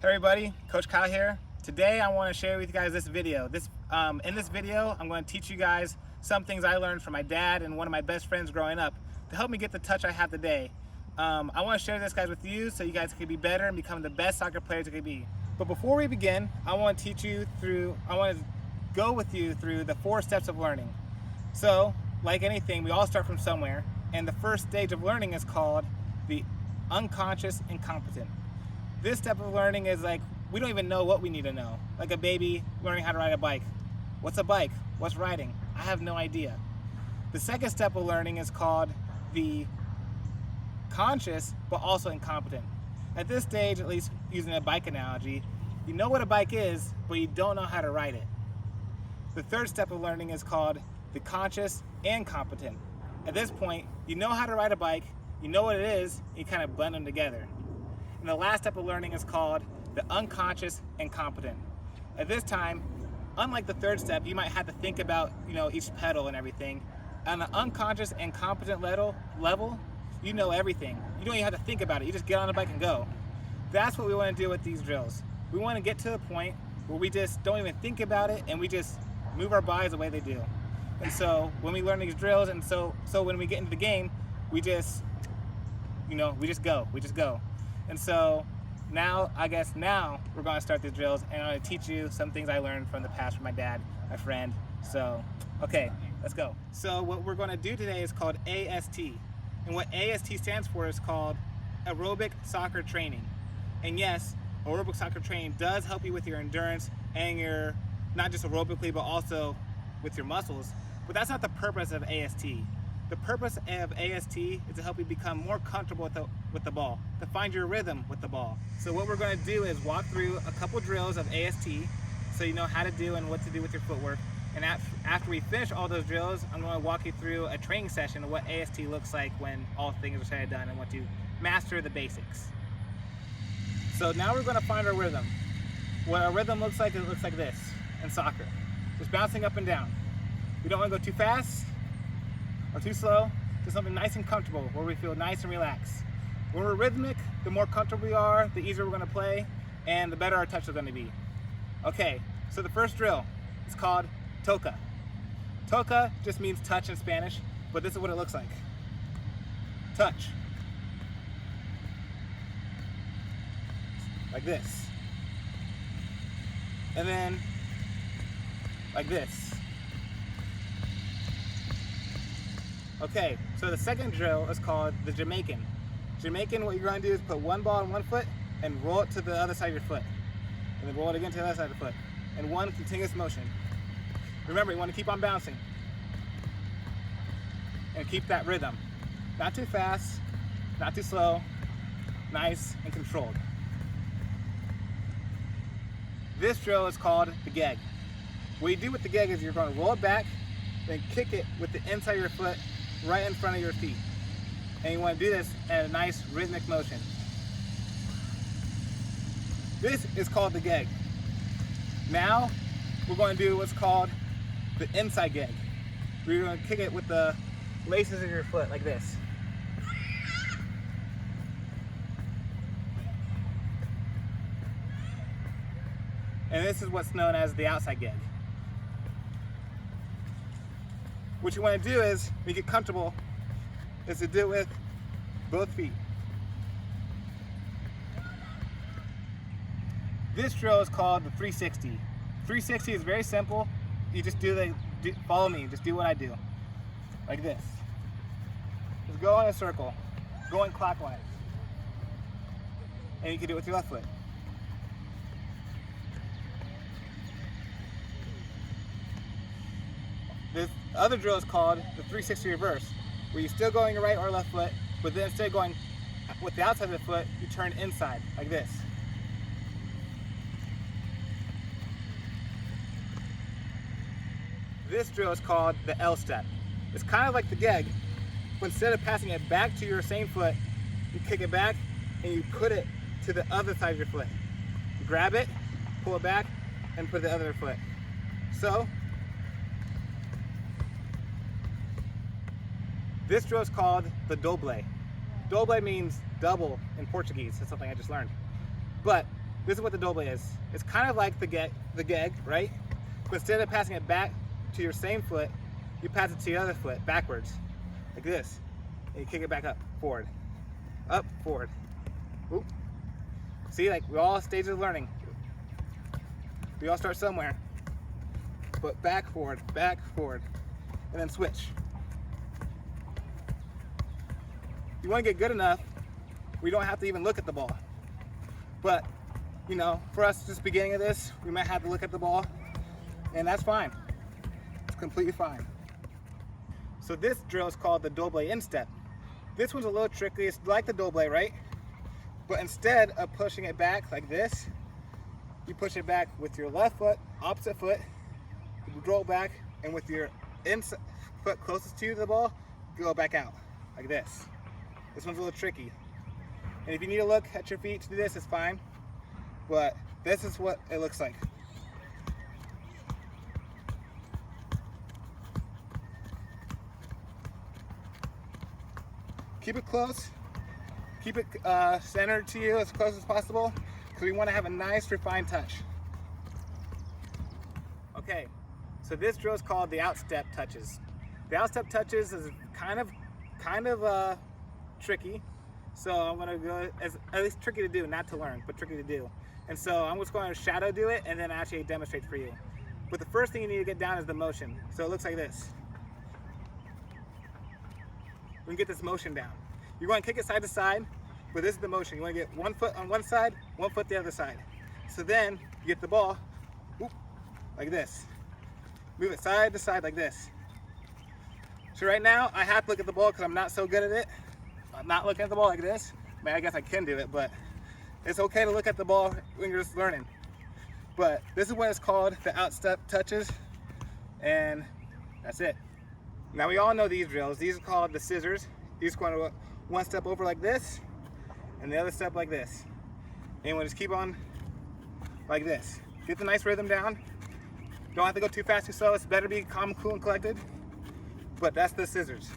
Hey everybody, Coach Kyle here. Today I want to share with you guys this video. In this video, I'm going to teach you guys some things I learned from my dad and one of my best friends growing up to help me get the touch I have today. I want to share this guys with you so you guys can be better and become the best soccer players you can be. But before we begin, I want to go with you through the 4 steps of learning. So, like anything, we all start from somewhere, and the first stage of learning is called the unconscious incompetent. This step of learning is like, we don't even know what we need to know. Like a baby learning how to ride a bike. What's a bike? What's riding? I have no idea. The second step of learning is called the conscious, but also incompetent. At this stage, at least using a bike analogy, you know what a bike is, but you don't know how to ride it. The third step of learning is called the conscious and competent. At this point, you know how to ride a bike, you know what it is, you kind of blend them together. And the last step of learning is called the unconscious and competent. At this time, unlike the third step, you might have to think about each pedal and everything. On the unconscious and competent level, you know everything. You don't even have to think about it. You just get on the bike and go. That's what we want to do with these drills. We want to get to the point where we just don't even think about it and we just move our bodies the way they do. And so when we learn these drills, and so when we get into the game, we just go. And so now we're going to start these drills, and I'm going to teach you some things I learned from the past from my dad, my friend. So, okay, let's go. So what we're going to do today is called A.S.T. And what A.S.T stands for is called Aerobic Soccer Training. And yes, aerobic soccer training does help you with your endurance and your, not just aerobically, but also with your muscles. But that's not the purpose of A.S.T. The purpose of A.S.T is to help you become more comfortable with the ball, to find your rhythm with the ball. So what we're going to do is walk through a couple drills of A.S.T so you know how to do and what to do with your footwork. And after we finish all those drills, I'm going to walk you through a training session of what A.S.T looks like when all things are said and done and want to master the basics. So now we're going to find our rhythm. What our rhythm looks like, it looks like this in soccer. Just bouncing up and down. We don't want to go too fast or too slow, just something nice and comfortable where we feel nice and relaxed. When we're rhythmic, the more comfortable we are, the easier we're going to play, and the better our touch is going to be. Okay, so the first drill is called toca. Toca just means touch in Spanish, but this is what it looks like. Touch. Like this. And then like this. Okay, so the second drill is called the Jamaican. Jamaican, what you're going to do is put one ball on one foot and roll it to the other side of your foot. And then roll it again to the other side of the foot. In one continuous motion. Remember, you want to keep on bouncing. And keep that rhythm. Not too fast, not too slow, nice and controlled. This drill is called the gag. What you do with the gag is you're going to roll it back, then kick it with the inside of your foot right in front of your feet. And you want to do this at a nice rhythmic motion. This is called the gag. Now we're going to do what's called the inside gag. We're going to kick it with the laces of your foot like this. And this is what's known as the outside gag. What you want to do is, when you get comfortable, is to do it with both feet. This drill is called the 360. 360 is very simple. You just follow me, just do what I do. Like this. Just go in a circle, going clockwise. And you can do it with your left foot. This other drill is called the 360 reverse, where you're still going your right or left foot, but then instead of going with the outside of the foot, you turn inside, like this. This drill is called the L step. It's kind of like the gag, but instead of passing it back to your same foot, you kick it back and you put it to the other side of your foot. You grab it, pull it back, and put the other foot. So, this drill is called the doble. Doble means double in Portuguese. That's something I just learned. But this is what the doble is. It's kind of like the gag, right? But instead of passing it back to your same foot, you pass it to your other foot backwards, like this. And you kick it back up, forward, forward. Oop. See, like we're all stages of learning. We all start somewhere. But back, forward, and then switch. You want to get good enough, we don't have to even look at the ball. But, you know, for us just beginning of this, we might have to look at the ball, and that's fine. It's completely fine. So this drill is called the doble instep. This one's a little tricky. It's like the doble, right? But instead of pushing it back like this, you push it back with your left foot, opposite foot, you roll back, and with your foot closest to the ball, you go back out, like this. This one's a little tricky. And if you need to look at your feet to do this, it's fine. But this is what it looks like. Keep it close. Keep it centered to you as close as possible, because we want to have a nice refined touch. Okay, so this drill is called the outstep touches. The outstep touches is kind of tricky. So I'm gonna go, at least tricky to do, not to learn, but tricky to do. And so I'm just going to shadow do it and then actually demonstrate for you. But the first thing you need to get down is the motion. So it looks like this. We can get this motion down. You want to kick it side to side, but this is the motion. You want to get one foot on one side, one foot the other side. So then you get the ball, whoop, like this. Move it side to side like this. So right now I have to look at the ball because I'm not so good at it. I'm not looking at the ball like this. I mean, I guess I can do it, but it's okay to look at the ball when you're just learning. But this is what it's called, the outstep touches, and that's it. Now we all know these drills. These are called the scissors. You're just going to one step over like this, and the other step like this. And we'll just keep on like this. Get the nice rhythm down. Don't have to go too fast, too slow. It's better to be calm, cool, and collected. But that's the scissors.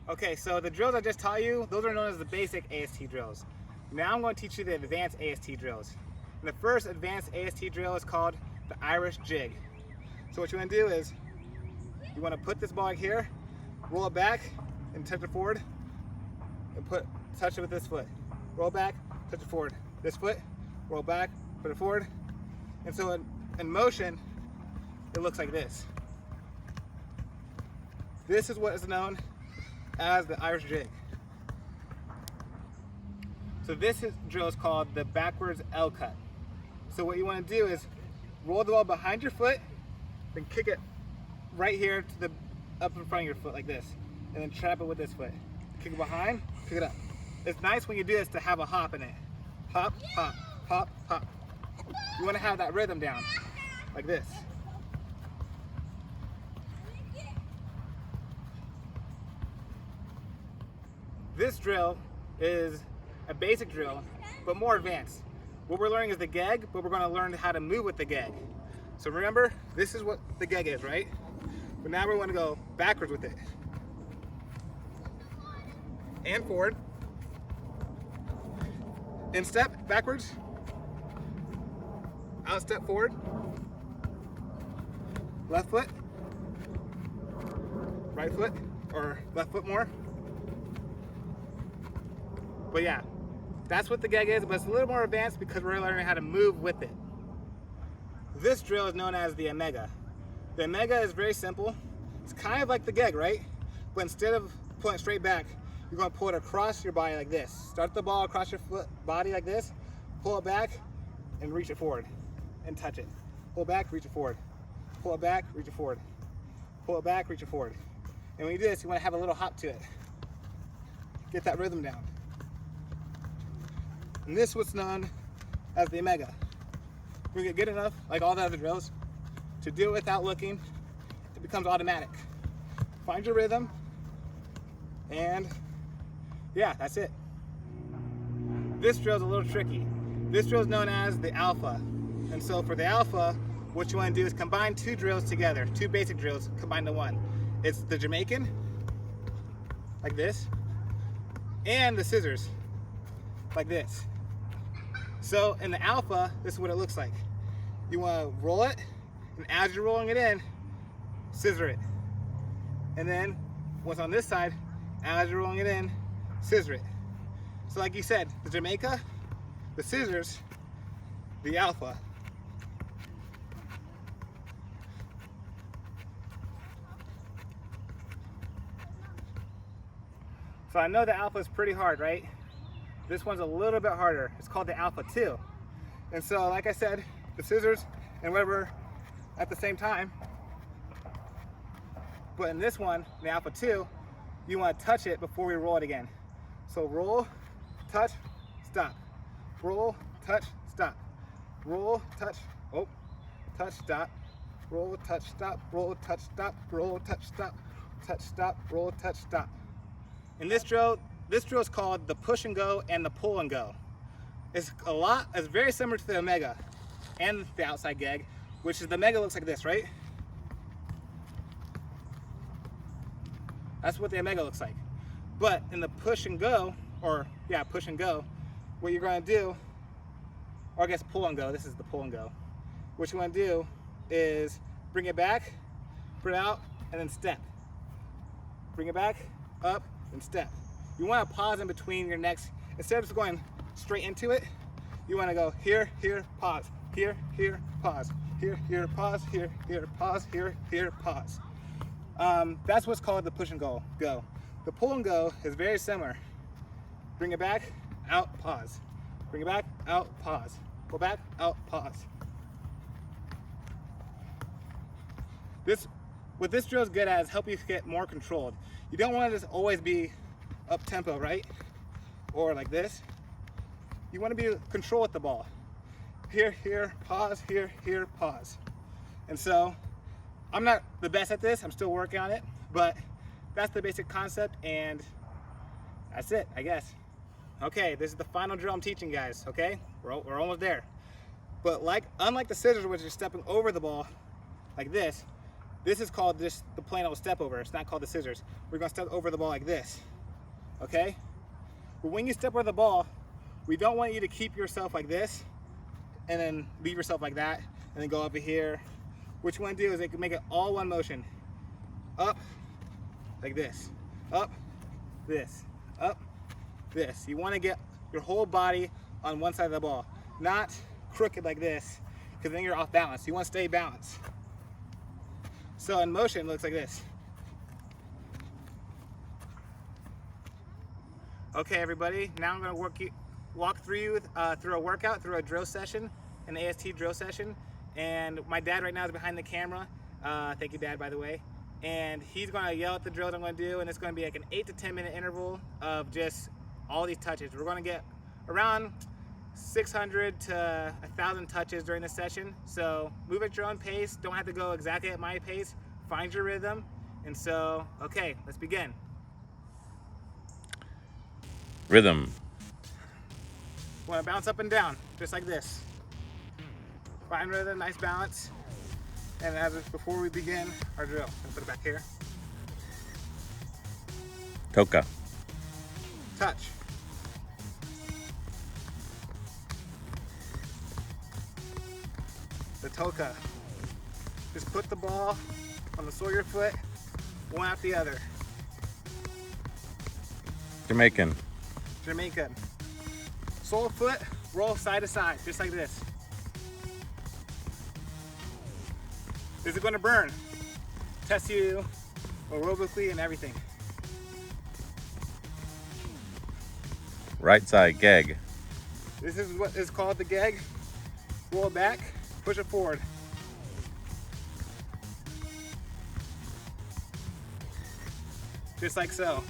Okay, so the drills I just taught you, those are known as the basic A.S.T drills. Now I'm going to teach you the advanced A.S.T drills. And the first advanced A.S.T drill is called the Irish jig. So what you want to do is, you want to put this ball here, roll it back, and touch it forward, and touch it with this foot. Roll back, touch it forward. This foot, roll back, put it forward. And so in motion, it looks like this. This is what is known as the Irish jig. So this drill is called the backwards L cut. So what you want to do is roll the ball behind your foot, then kick it right here to the up in front of your foot like this, and then trap it with this foot. Kick it behind, pick it up. It's nice when you do this to have a hop in it. Hop, hop, hop, hop. You want to have that rhythm down, like this. This drill is a basic drill, but more advanced. What we're learning is the gag, but we're going to learn how to move with the gag. So remember, this is what the gag is, right? But now we're going to go backwards with it. And forward. In step, backwards. Out step, forward. Left foot. Right foot, or left foot more. But yeah, that's what the gag is, but it's a little more advanced because we're learning how to move with it. This drill is known as the omega. The omega is very simple. It's kind of like the gag, right? But instead of pulling it straight back, you're going to pull it across your body like this. Start the ball across your body like this, pull it back, and reach it forward, and touch it. Pull it back, reach it forward. Pull it back, reach it forward. Pull it back, reach it forward. And when you do this, you want to have a little hop to it. Get that rhythm down. And this is what's known as the omega. When you get good enough, like all the other drills, to do it without looking, it becomes automatic. Find your rhythm, and yeah, that's it. This drill is a little tricky. This drill is known as the alpha. And so for the alpha, what you want to do is combine two drills together, two basic drills combined to one. It's the Jamaican, like this, and the scissors, like this. So in the alpha, this is what it looks like. You want to roll it, and as you're rolling it in, scissor it. And then once on this side, as you're rolling it in, scissor it. So like you said, the Jamaica, the scissors, the alpha. So I know the alpha is pretty hard, right? This one's a little bit harder. It's called the alpha 2. And so like I said, the scissors and whatever at the same time. But in this one, the alpha 2, you want to touch it before we roll it again. So roll, touch, stop. Roll, touch, stop. Roll, touch, oh, touch, stop. Roll, touch, stop. Roll, touch, stop. Roll, touch, stop. Touch, stop. Roll, touch, stop. In this drill is called the push and go and the pull and go. It's very similar to the Omega and the outside gag, which is the Omega looks like this, right? That's what the Omega looks like. But in the push and go, push and go, what you're going to do, or I guess pull and go, this is the pull and go. What you want to do is bring it back, put it out, and then step. Bring it back, up, and step. You want to pause in between your next, instead of just going straight into it, you want to go here, here, pause, here, here, pause, here, here, pause, here, here, pause, here, here, pause. That's what's called the push and go. The pull and go is very similar. Bring it back, out, pause. Bring it back, out, pause. Go back, out, pause. What this drill is good at is help you get more controlled. You don't want to just always be up tempo, right? Or like this. You want to be control with the ball. Here, here, pause, here, here, pause. And so, I'm not the best at this, I'm still working on it, but that's the basic concept, and that's it, I guess. Okay, this is the final drill I'm teaching, guys, okay? We're almost there. But unlike the scissors, which is stepping over the ball, like this is called the plain old step over. It's not called the scissors. We're gonna step over the ball like this, okay? But when you step over the ball, we don't want you to keep yourself like this, and then leave yourself like that, and then go over here. What you want to do is make it all one motion. Up, like this. Up, this. Up, this. You want to get your whole body on one side of the ball. Not crooked like this, because then you're off balance. You want to stay balanced. So in motion, it looks like this. Okay, everybody. Now I'm going to walk through you through a workout, through a drill session, an A.S.T drill session. And my dad right now is behind the camera. Thank you, Dad, by the way. And he's going to yell at the drills I'm going to do, and it's going to be like an 8 to 10 minute interval of just all these touches. We're going to get around 600 to 1,000 touches during this session. So move at your own pace. Don't have to go exactly at my pace. Find your rhythm. And so, okay, let's begin. Rhythm. Want to bounce up and down, just like this. Find rhythm, nice balance. And before we begin our drill, I'll put it back here. Toka. Touch. The toka. Just put the ball on the sole of your foot, one after the other. Jamaican. Jamaican. Sole of foot, roll side to side, just like this. Is it going to burn? Test you aerobically and everything. Right side gag. This is what is called the gag. Roll it back, push it forward. Just like so.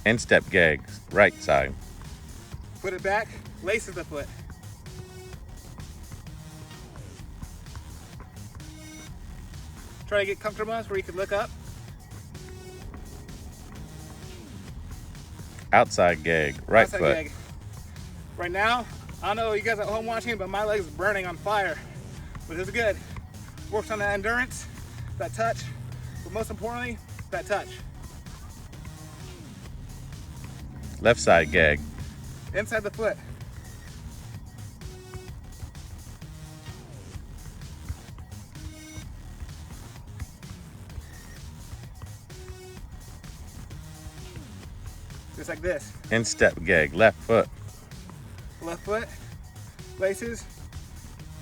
Instep gags. Right side. Put it back, laces the foot. Try to get comfortable enough where you can look up. Outside gag. Right Outside foot. gag. Right now, I don't know you guys at home watching, but my leg's burning on fire. But this is good. Works on that endurance, that touch, but most importantly, that touch. Left side gag. Inside the foot. just like this. Instep gag, left foot. Left foot, laces,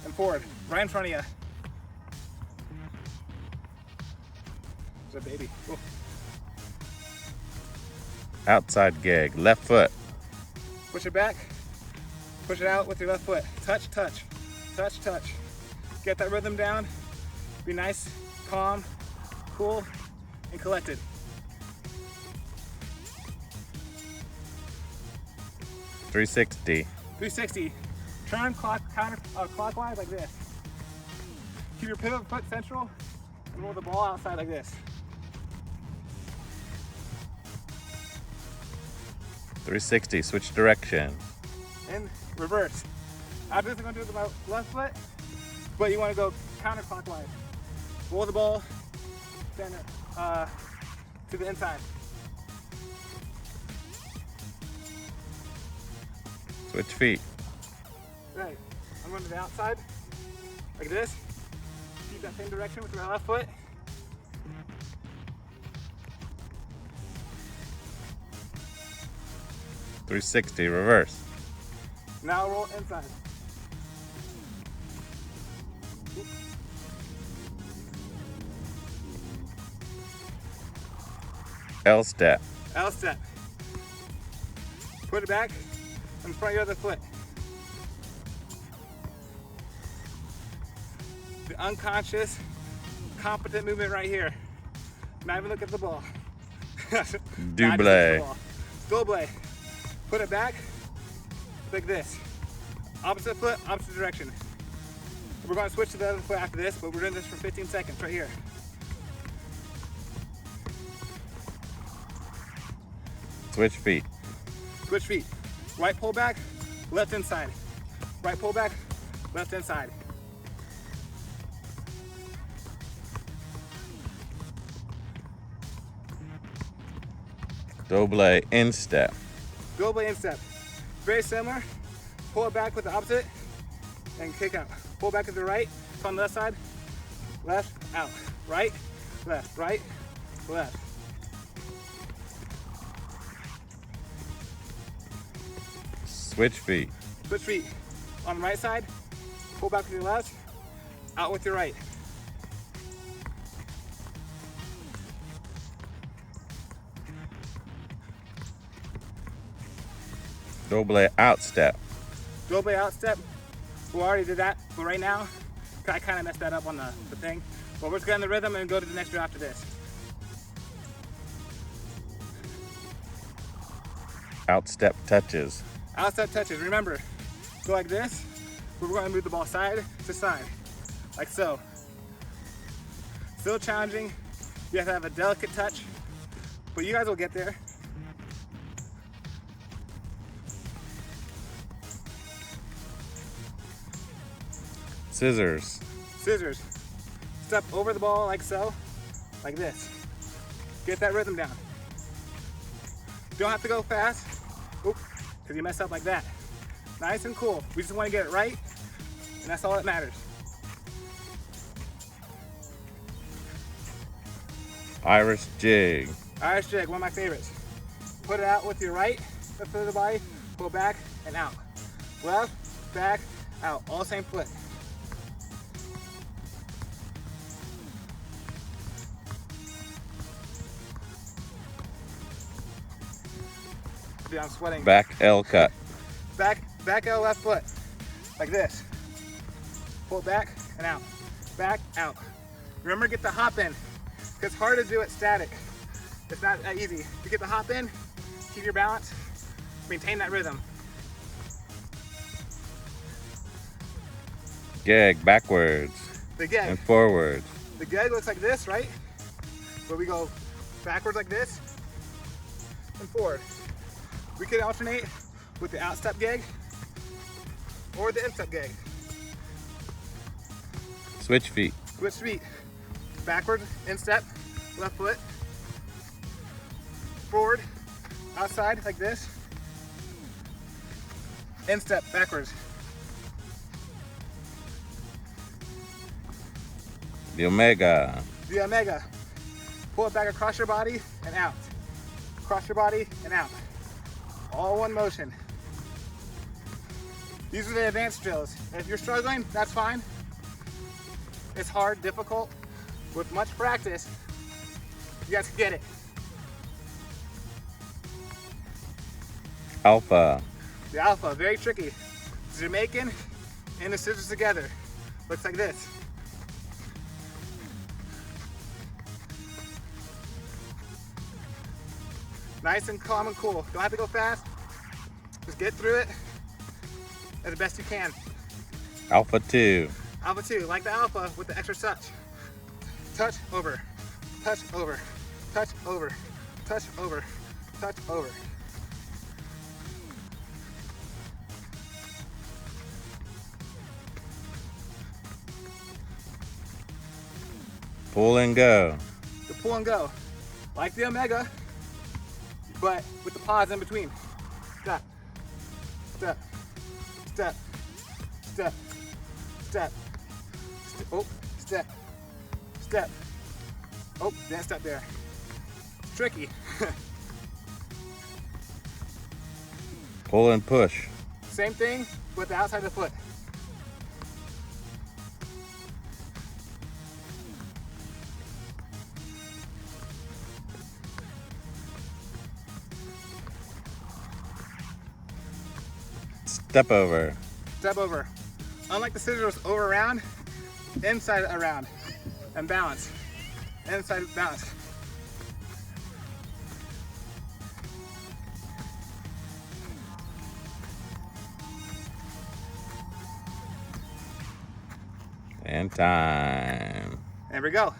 and forward, right in front of you. There's a baby. Ooh. Outside gag, left foot. Push it back, push it out with your left foot. Touch, touch, touch, touch. Get that rhythm down. Be nice, calm, cool, and collected. .360. 360. Turn clockwise like this. Keep your pivot foot central and roll the ball outside like this. .360. Switch direction. And reverse. After this, I'm going to do it with my left foot, but you want to go counterclockwise. Roll the ball center, to the inside. Switch feet. Right. I'm going to the outside, like this. Keep that same direction with my left foot. .360. Reverse. Now roll inside. L step. L step. Put it back in front of your other foot. The unconscious, competent movement right here. Not even look at the ball. Double. Double. Put it back like this. Opposite foot, opposite direction. We're going to switch to the other foot after this, but we're doing this for 15 seconds right here. Switch feet. Switch feet. Right pull back, left inside. Right pull back, left inside. Double instep. Double instep. Very similar. Pull it back with the opposite and kick out. Pull back to the right. It's on the left side. Left, out. Right, left, right, left. Switch feet. Switch feet. On the right side, pull back with your left, out with your right. Double out step. Double out step. We already did that, but right now, I kind of messed that up on the thing. But we're just getting the rhythm and go to the next drill after this. Out step touches. Out step touches. Remember, go like this. We're going to move the ball side to side, like so. Still challenging. You have to have a delicate touch, but you guys will get there. Scissors. Scissors. Step over the ball like so, like this. Get that rhythm down. Don't have to go fast, because you mess up like that. Nice and cool. We just want to get it right, and that's all that matters. Irish jig. Irish jig, one of my favorites. Put it out with your right foot of the body, pull back and out. Left, back, out, all same foot. Dude, I'm sweating. Back L cut. Back L left foot, like this. Pull back and out. Back, out. Remember, get the hop in. It's hard to do it static. It's not that easy. You get the hop in, keep your balance, maintain that rhythm. Gag backwards. The gag. And forwards. The gag looks like this, right? Where we go backwards like this and forward. We could alternate with the outstep gag or the instep gag. Switch feet. Switch feet. Backwards, instep, left foot. Forward, outside like this. Instep, backwards. The omega. The omega. Pull it back across your body and out. Across your body and out. All one motion. These are the advanced drills. If you're struggling, that's fine. It's hard, difficult. With much practice, you guys can get it. Alpha. The alpha, very tricky. Jamaican and the scissors together. Looks like this. Nice and calm and cool. Don't have to go fast. Just get through it as best you can. Alpha 2. Alpha 2, like the alpha with the extra touch. Touch, over, touch, over, touch, over, touch, over, touch, over. Pull and go. The pull and go, like the Omega, but with the pause in between. Step, step, step, step, step, oh, step, step. Oh, didn't step there. It's tricky. Pull and push. Same thing with the outside of the foot. Step over. Step over. Unlike the scissors, over around, inside around, and balance. Inside balance. And time. There we go.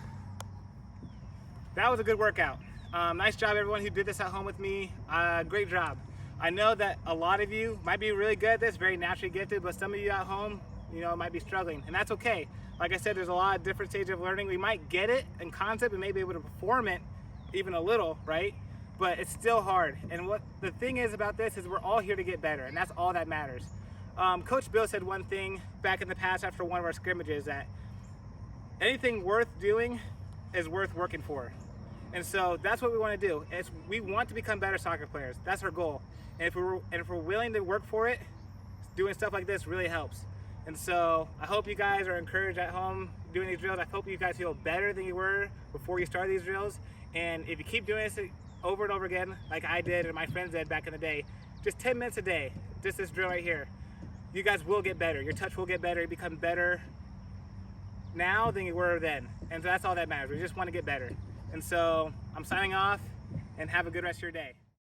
That was a good workout. Nice job everyone who did this at home with me. Great job. I know that a lot of you might be really good at this, very naturally gifted, but some of you at home, might be struggling, and that's okay. Like I said, there's a lot of different stages of learning. We might get it in concept and may be able to perform it even a little, right? But it's still hard. And what the thing is about this is we're all here to get better, and that's all that matters. Coach Bill said one thing back in the past after one of our scrimmages, that anything worth doing is worth working for. And so that's what we want to do. We want to become better soccer players. That's our goal. And if we're willing to work for it, doing stuff like this really helps. And so I hope you guys are encouraged at home doing these drills. I hope you guys feel better than you were before you started these drills. And if you keep doing this over and over again, like I did and my friends did back in the day, just 10 minutes a day, just this drill right here, you guys will get better. Your touch will get better. You become better now than you were then. And so that's all that matters. We just want to get better. And so I'm signing off, and have a good rest of your day.